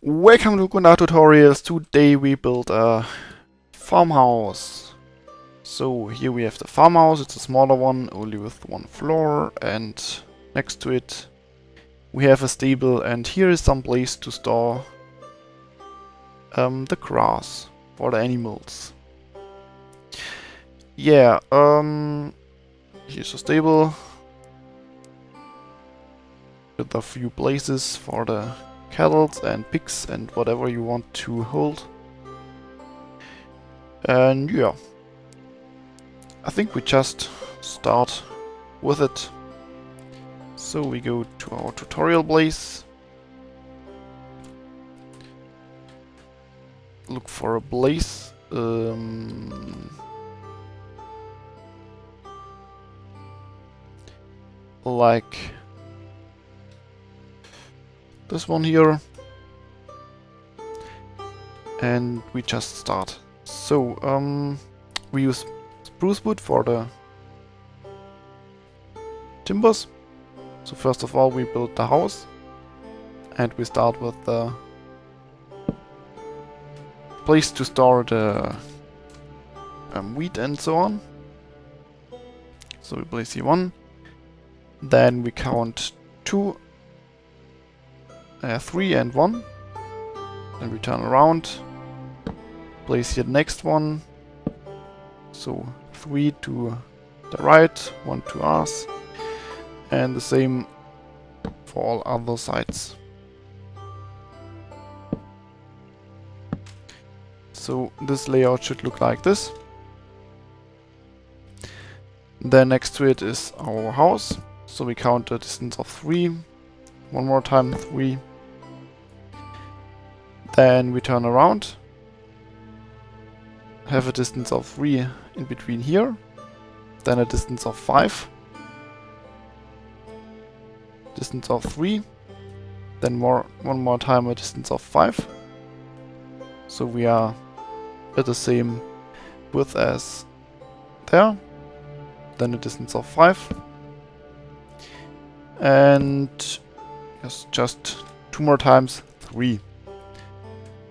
Welcome to Gundahar Tutorials. Today we build a farmhouse. So here we have the farmhouse. It's a smaller one, only with one floor, and next to it we have a stable, and here is some place to store the grass for the animals. Yeah, here's a stable with a few places for the cattails and pigs and whatever you want to hold. And yeah, I think we just start with it. So we go to our tutorial place, look for a place, like this one here, and we just start. So we use spruce wood for the timbers. So first of all we build the house, and we start with the place to store the wheat and so on. So we place here 1, then we count 2, 3 and 1, then we turn around, place here the next one, so 3 to the right, 1 to us, and the same for all other sides. So this layout should look like this. Then next to it is our house, so we count a distance of 3, one more time 3. Then we turn around, have a distance of 3 in between here, then a distance of 5, distance of 3, then one more time a distance of 5. So we are at the same width as there, then a distance of 5, and yes, just 2 more times 3.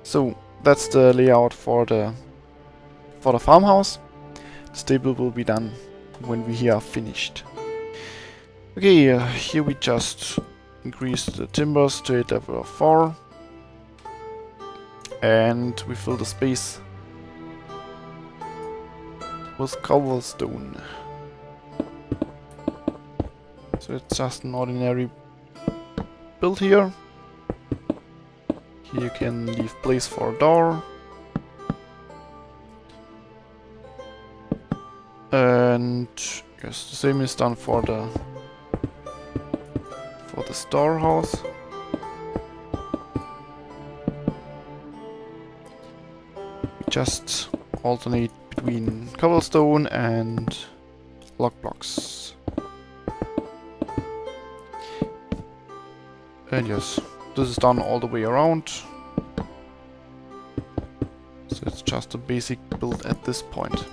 So that's the layout for the farmhouse. The stable will be done when we are finished. Okay, here we just increase the timbers to a level of 4, and we fill the space with cobblestone. So it's just an ordinary build here. Here you can leave place for a door. And yes, the same is done for the storehouse. We just alternate between cobblestone and log blocks. And yes, this is done all the way around. So it's just a basic build at this point.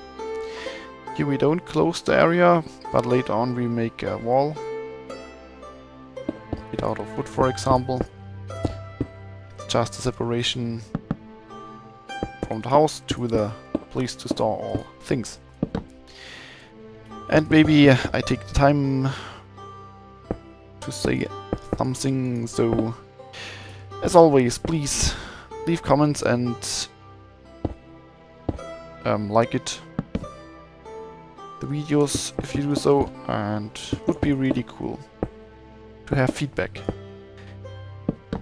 Here we don't close the area, but later on we make a wall. Made out of wood, for example. It's just a separation from the house to the place to store all things. And maybe I take the time to say something, so as always, please leave comments and like it, the videos if you do so, and would be really cool to have feedback.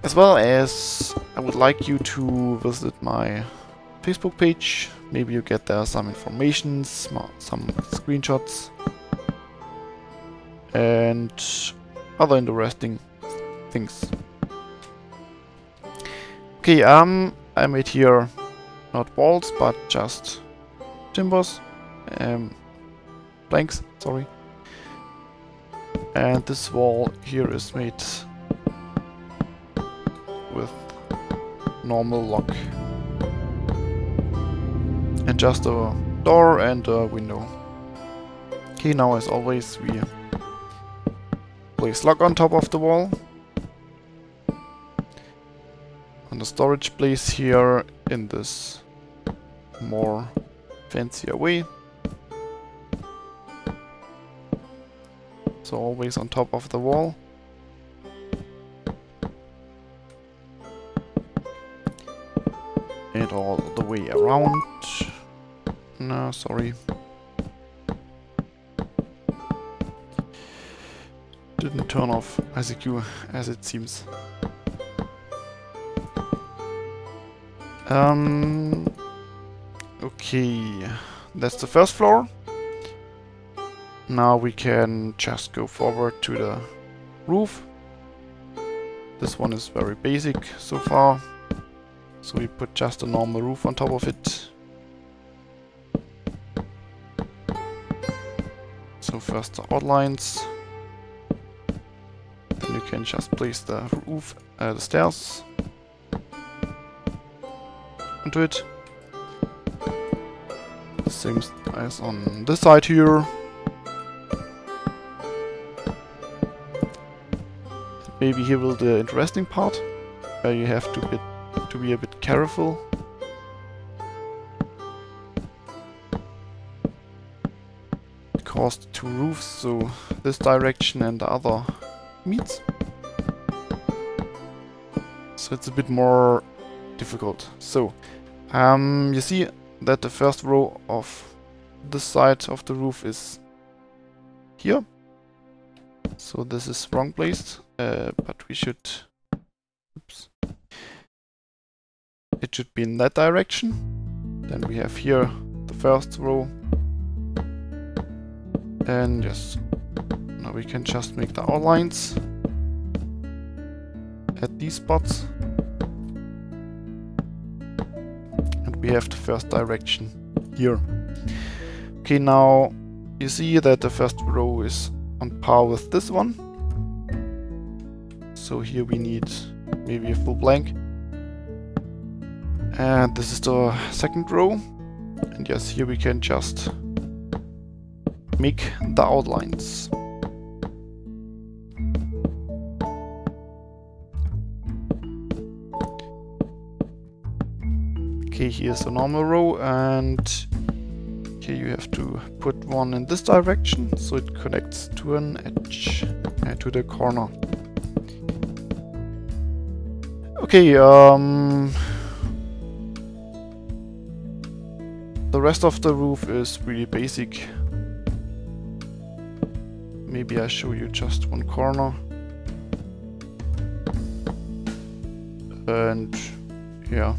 As well as I would like you to visit my Facebook page. Maybe you get there some information, some screenshots, and other interesting things. Okay, I made here not walls but just timbers, planks, sorry. And this wall here is made with normal lock. And just a door and a window. Okay, now as always we place lock on top of the wall. and a storage place here in this more fancier way. So always on top of the wall. And all the way around. No, sorry. Didn't turn off ISRC as it seems. Okay, that's the first floor. Now we can just go forward to the roof. This one is very basic so far. So we put just a normal roof on top of it. So first the outlines. Then you can just place the roof, the stairs onto it. Same as on this side here. Maybe here will the interesting part, where you have to be a bit careful. Because the two roofs, so this direction and the other meets. So it's a bit more difficult. So you see that the first row of this side of the roof is here. So this is wrong placed, but we should, oops, it should be in that direction. Then we have here the first row, and yes, now we can just make the outlines at these spots, and we have the first direction here. Okay, now you see that the first row is on par with this one. So here we need maybe a full blank. And this is the second row. And yes, here we can just make the outlines. Okay, here's the normal row, and here you have to put one in this direction, so it connects to an edge, to the corner. Okay, the rest of the roof is really basic. Maybe I show you just one corner. And yeah,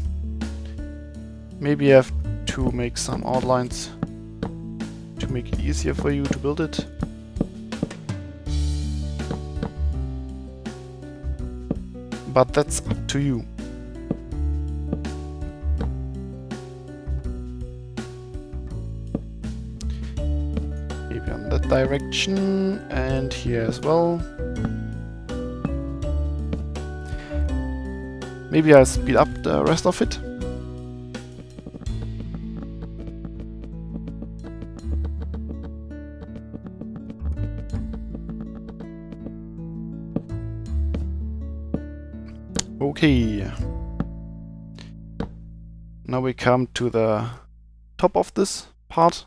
maybe I have to make some outlines to make it easier for you to build it. But that's up to you. Maybe on that direction and here as well. Maybe I'll speed up the rest of it. Okay, now we come to the top of this part,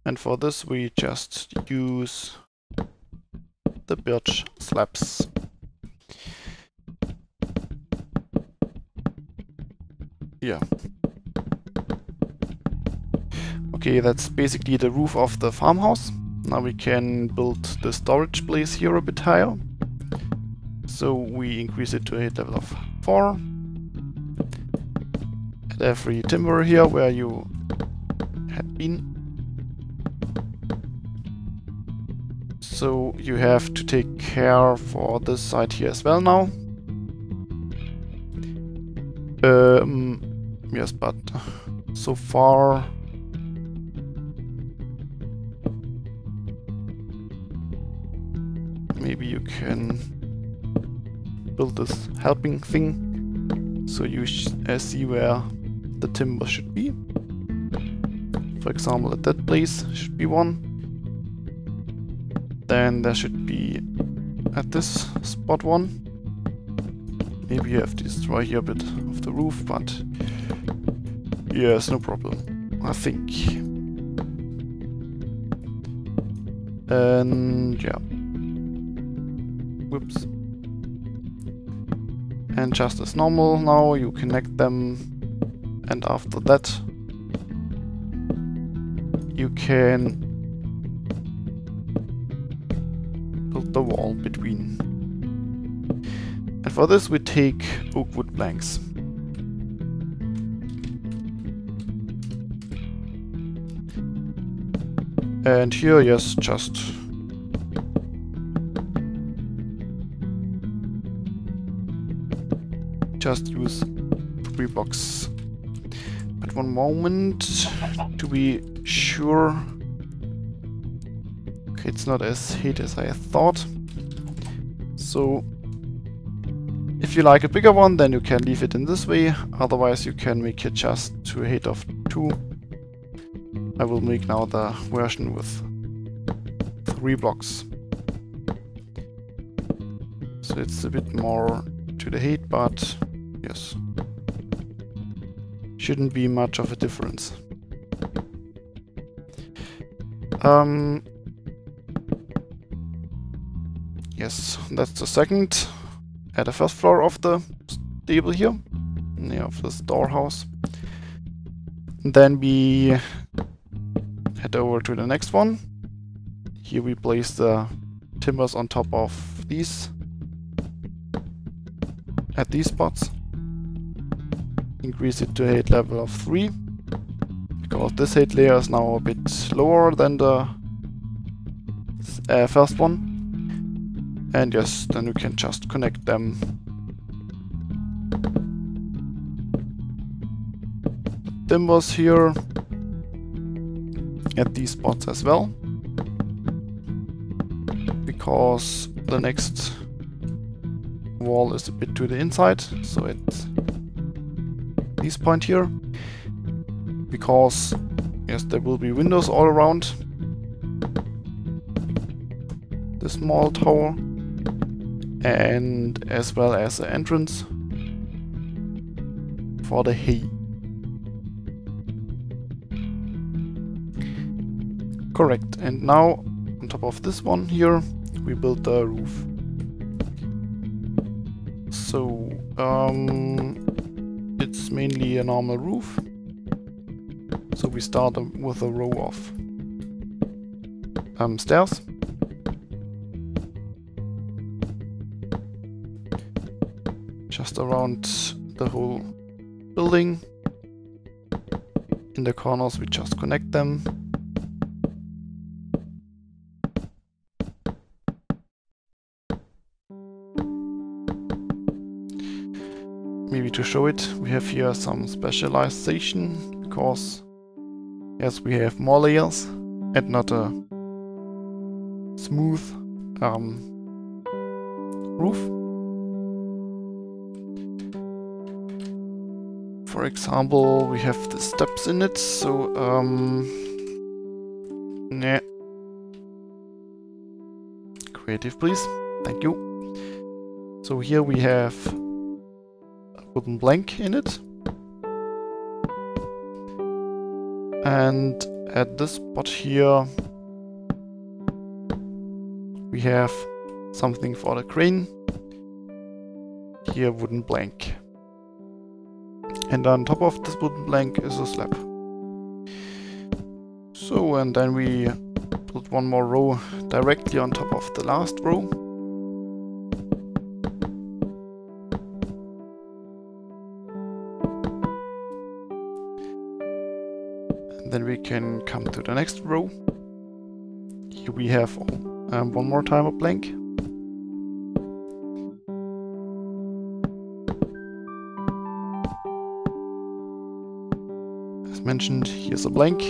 and for this we just use the birch slabs. Here. Okay, that's basically the roof of the farmhouse. Now we can build the storage place here a bit higher. So we increase it to a level of 4. At every timber here where you had been. So you have to take care for this side here as well now. Yes, but so far maybe you can build this helping thing, so you see where the timber should be. For example, at that place should be one. Then there should be at this spot one. Maybe you have to destroy here a bit of the roof, but yes, no problem, I think. And yeah. Whoops. And just as normal, now you connect them, and after that you can build the wall between. And for this we take oak wood planks. And here, yes, just use 3 blocks. But one moment to be sure. Okay, it's not as hate as I thought. So if you like a bigger one, then you can leave it in this way. Otherwise you can make it just to a height of 2. I will make now the version with 3 blocks. So it's a bit more to the height, but yes, shouldn't be much of a difference. Yes, that's the second at the first floor of the stable here, yeah, of the storehouse. Then we head over to the next one. Here we place the timbers on top of these, at these spots. Increase it to height level of 3, because this height layer is now a bit lower than the first one. And yes, then you can just connect them. Timbers here at these spots as well, because the next wall is a bit to the inside, so it's this point here, because yes, there will be windows all around the small tower, and as well as the entrance for the hay. Correct. And now on top of this one here we build the roof. So it's mainly a normal roof. So we start with a row of stairs. Just around the whole building. In the corners we just connect them. Maybe to show it, we have here some specialization, because yes, we have more layers and not a smooth roof. For example, we have the steps in it, so nah. Creative, please. Thank you. So here we have wooden plank in it, and at this spot here we have something for the crane. Here wooden plank, and on top of this wooden plank is a slab. So, and then we build one more row directly on top of the last row. Then we can come to the next row. Here we have one more time a plank. As mentioned, here's a plank.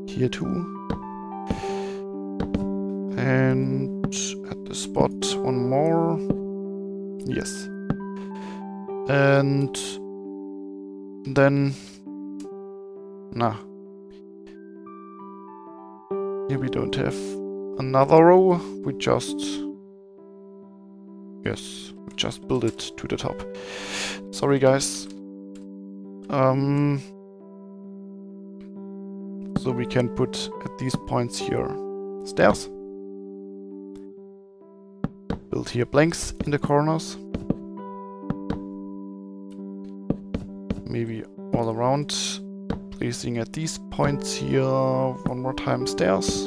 Here too. And at the spot one more. Yes. And then nah. Here we don't have another row, we just Yes, just build it to the top. Sorry guys. So we can put at these points here stairs. Build here planks in the corners. Maybe all around. Placing at these points here one more time stairs.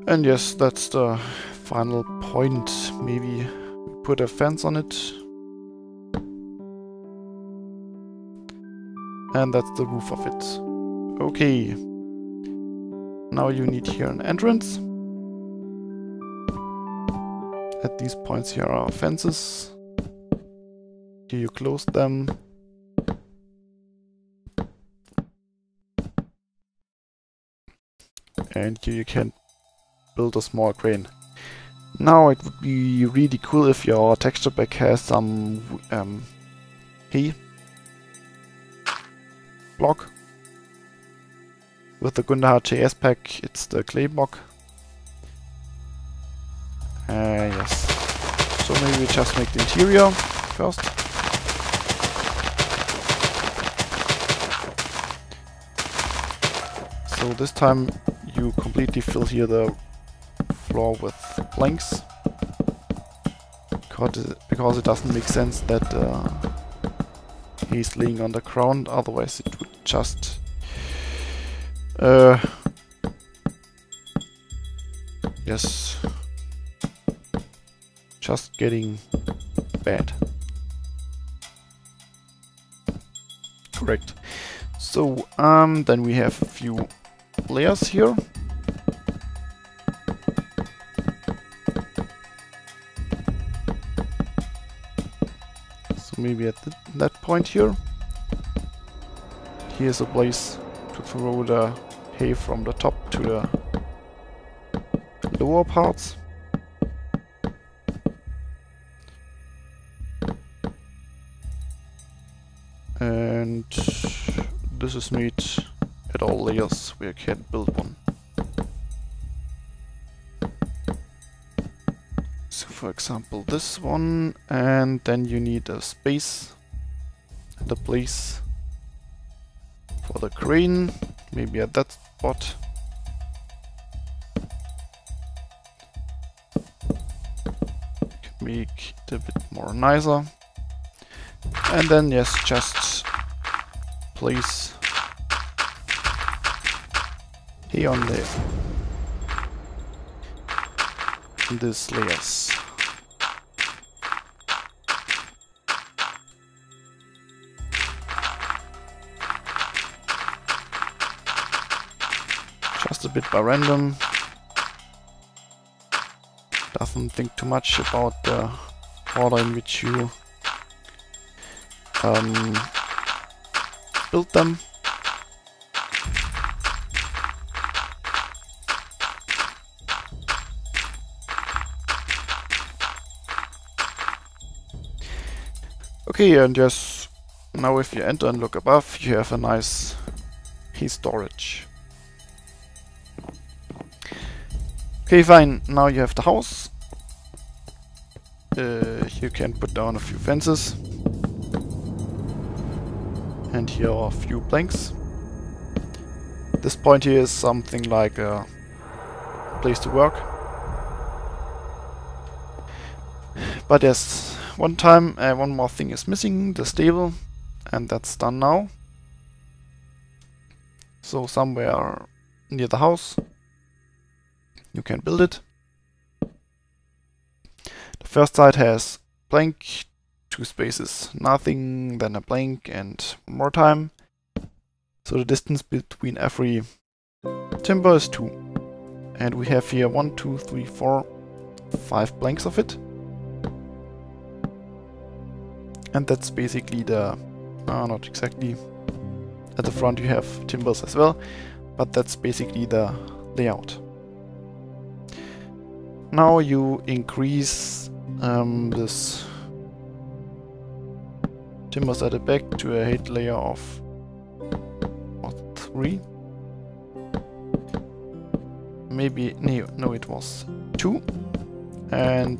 And yes, that's the final point. Maybe we put a fence on it. And that's the roof of it. Okay. Now you need here an entrance. At these points here are fences. Here you close them. And here you can build a small crane. Now it would be really cool if your texture pack has some hay block. With the Gundahar JS pack, it's the clay block. Yes. So maybe we just make the interior first. So this time you completely fill here the floor with planks. Because it doesn't make sense that he's laying on the ground, otherwise it would just yes, just getting bad. Correct. So then we have a few layers here. So maybe at that point here. Here's a place to throw the hay from the top to the lower parts. And this is made at all layers where you can build one. So for example this one, and then you need a space and a place for the crane, maybe at that spot. Can make it a bit more nicer. And then yes, just place here on there in these layers. Just a bit by random. Doesn't think too much about the order in which you build them. Okay, and yes, now if you enter and look above, you have a nice hay storage. Okay, fine, now you have the house. You can put down a few fences. And here are a few planks. This point here is something like a place to work. But yes, one more thing is missing, the stable, and that's done now. So somewhere near the house you can build it. The first side has plank, 2 spaces, nothing, then a blank, and more time. So the distance between every timber is 2. And we have here 1, 2, 3, 4, 5 blanks of it. And that's basically the... not exactly. At the front you have timbers as well, but that's basically the layout. Now you increase this timbers at the back to a height layer of 3. Maybe no, it was 2, and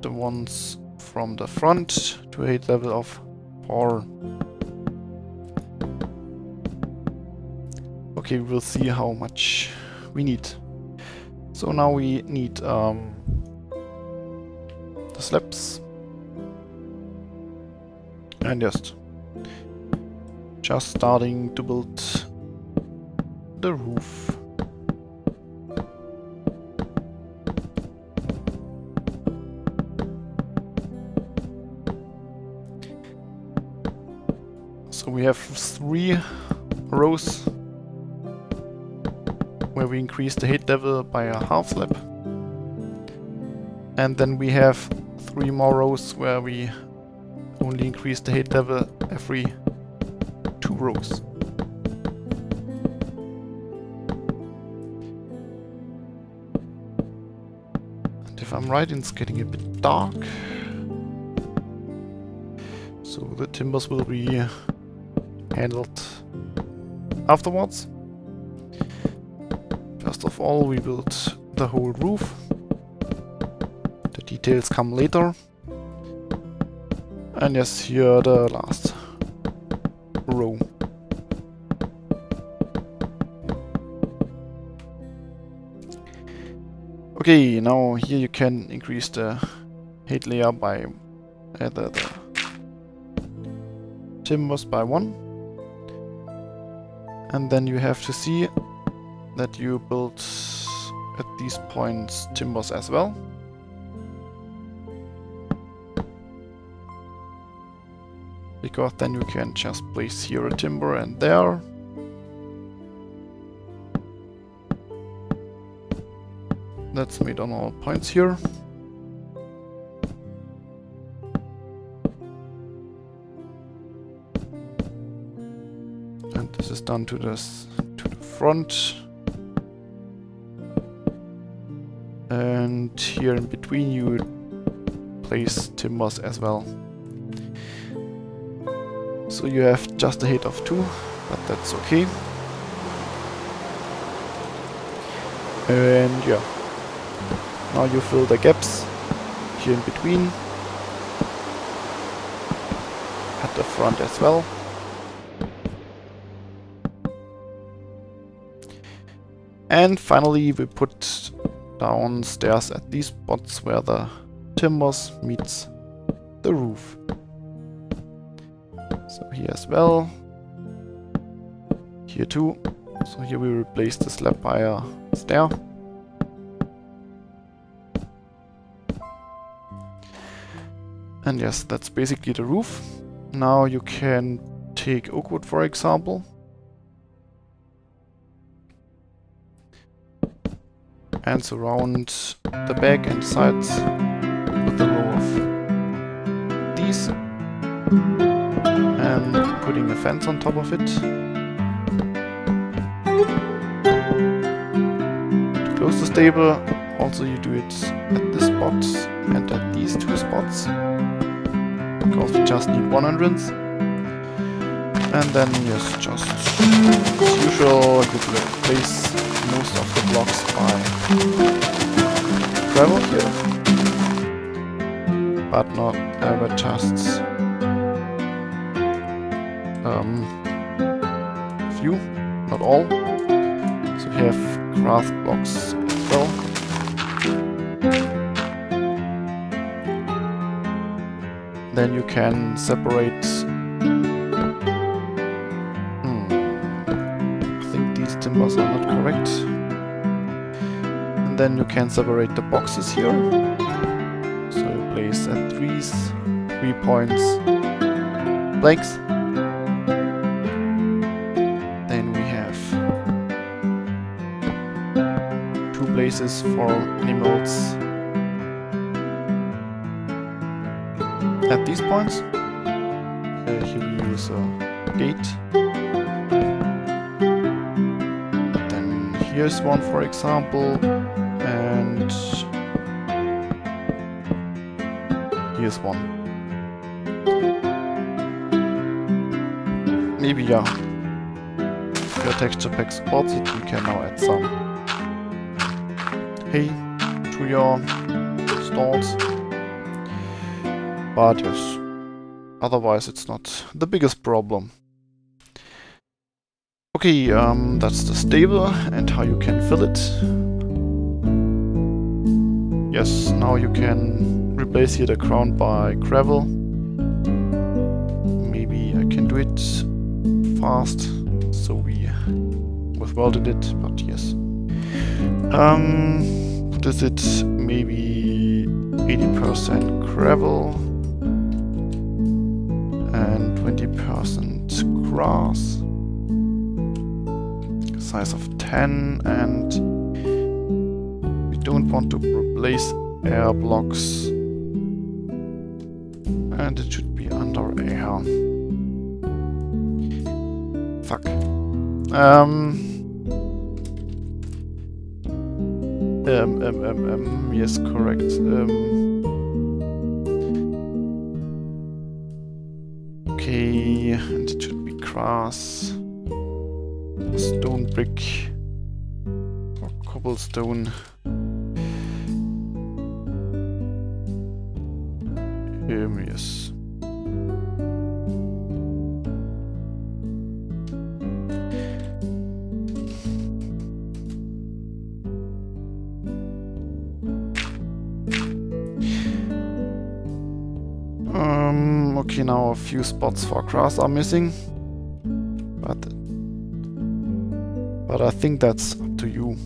the ones from the front to a height level of 4. Okay, we'll see how much we need. So now we need the slabs and just starting to build the roof. So we have 3 rows where we increase the height level by a half slab, and then we have 3 more rows where we only increase the height level every 2 rows. And if I'm right, it's getting a bit dark, so the timbers will be handled afterwards. First of all, we build the whole roof. The details come later. And yes, here the last row. Okay, now here you can increase the height layer by the timbers by 1. And then you have to see that you build at these points timbers as well. Because then you can just place here a timber and there. That's made on all points here. And this is done to the front. And here in between you place timbers as well. So you have just a height of 2, but that's okay. And yeah, now you fill the gaps here in between, at the front as well. And finally we put down stairs at these spots where the timbers meets the roof. So here as well, here too. So here we replace the slab by a stair. And yes, that's basically the roof. Now you can take oak wood, for example, and surround the back and sides with a row of these, and putting a fence on top of it. To close the stable, also you do it at this spot and at these 2 spots, because we just need 1 entrance. And then yes, just as usual, you replace most of the blocks by gravel here, but not ever just few, not all. So we have grass blocks as well. Then you can separate. I think these timbers are not correct. And then you can separate the boxes here. So you place at 3 points planks. Then we have 2 places for animals at these points. Here we use a gate. Then here's one, for example, and here's one. Maybe, yeah, if your texture pack supports it, you can now add some hay to your installed. But yes, otherwise it's not the biggest problem. Okay, that's the stable and how you can fill it. Yes, now you can replace here the ground by gravel. Maybe I can do it fast, so we welded it, but yes. What is it? Maybe 80% gravel and 20% grass. Size of 10, and we don't want to replace air blocks, and it should be under air. Fuck. Yes, correct. Okay, and it should be grass. Stone brick or cobblestone. Yes. Okay, now a few spots for grass are missing, but I think that's up to you.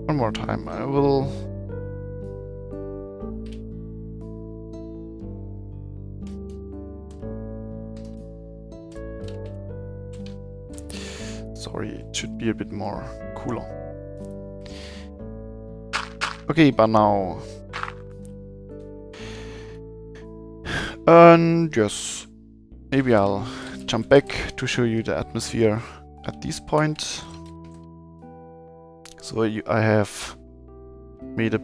One more time, I will... Sorry, it should be a bit more cooler. Okay, but now... And yes, maybe I'll jump back to show you the atmosphere at this point. So I have made a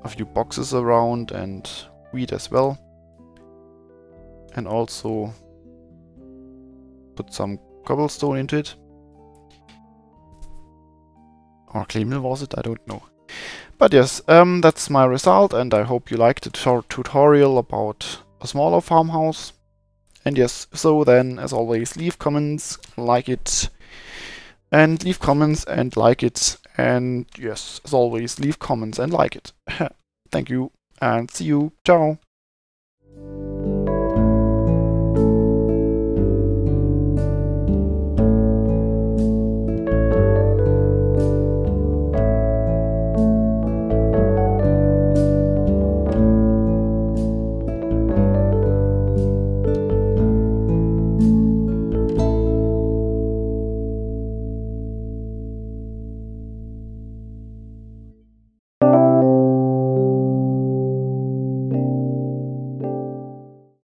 few boxes around and wheat as well. And also put some cobblestone into it. Or clay mill was it? I don't know. But yes, that's my result, and I hope you liked the tutorial about a smaller farmhouse. And yes, so then, as always, leave comments, like it, and leave comments and like it, and yes, as always, leave comments and like it. Thank you, and see you. Ciao!